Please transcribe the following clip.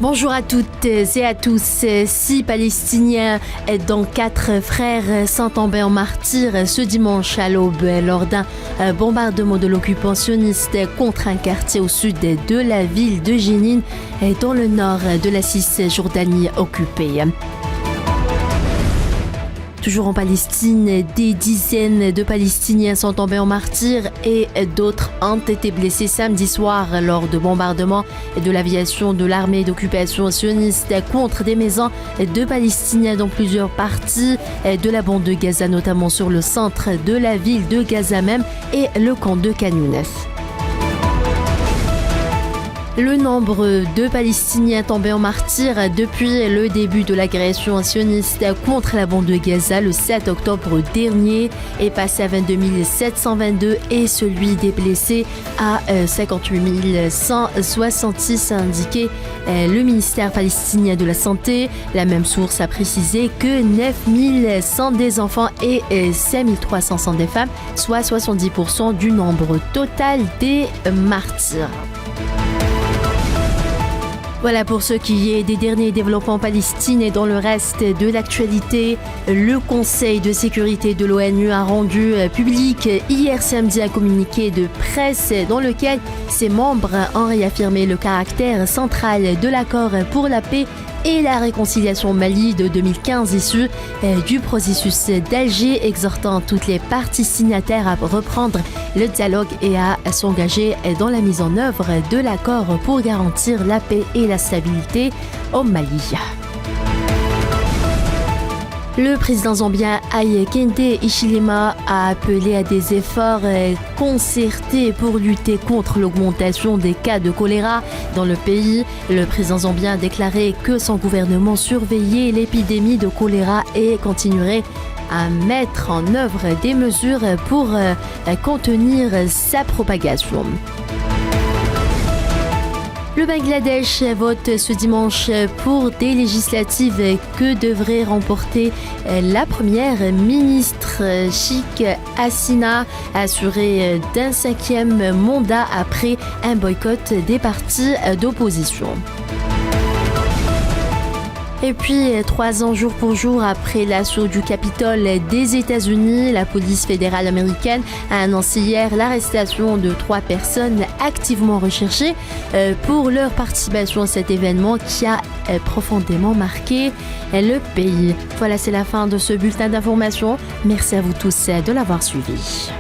Bonjour à toutes et à tous. 6 Palestiniens dont 4 frères sont tombés en martyrs ce dimanche à l'aube lors d'un bombardement de l'occupant sioniste contre un quartier au sud de la ville de Jénine dans le nord de la Cisjordanie occupée. Toujours en Palestine, des dizaines de Palestiniens sont tombés en martyrs et d'autres ont été blessés samedi soir lors de bombardements de l'aviation de l'armée d'occupation sioniste contre des maisons de Palestiniens dans plusieurs parties de la bande de Gaza, notamment sur le centre de la ville de Gaza même et le camp de Khan Younes. Le nombre de Palestiniens tombés en martyrs depuis le début de l'agression sioniste contre la bande de Gaza le 7 octobre dernier est passé à 22 722 et celui des blessés à 58 166, a indiqué le ministère palestinien de la Santé. La même source a précisé que 9 100 des enfants et 5 300 sont des femmes, soit 70% du nombre total des martyrs. Voilà pour ce qui est des derniers développements en Palestine et dans le reste de l'actualité. Le Conseil de sécurité de l'ONU a rendu public hier samedi un communiqué de presse dans lequel ses membres ont réaffirmé le caractère central de l'accord pour la paix et la réconciliation au Mali de 2015 issu du processus d'Alger, exhortant toutes les parties signataires à reprendre le dialogue et à s'engager dans la mise en œuvre de l'accord pour garantir la paix et la stabilité au Mali. Le président zambien Hakainde Hichilema a appelé à des efforts concertés pour lutter contre l'augmentation des cas de choléra dans le pays. Le président zambien a déclaré que son gouvernement surveillait l'épidémie de choléra et continuerait à mettre en œuvre des mesures pour contenir sa propagation. Le Bangladesh vote ce dimanche pour des législatives que devrait remporter la première ministre Sheikh Hasina, assurée d'un 5e mandat après un boycott des partis d'opposition. Et puis, 3 ans jour pour jour après l'assaut du Capitole des États-Unis, la police fédérale américaine a annoncé hier l'arrestation de 3 personnes activement recherchées pour leur participation à cet événement qui a profondément marqué le pays. Voilà, c'est la fin de ce bulletin d'information. Merci à vous tous de l'avoir suivi.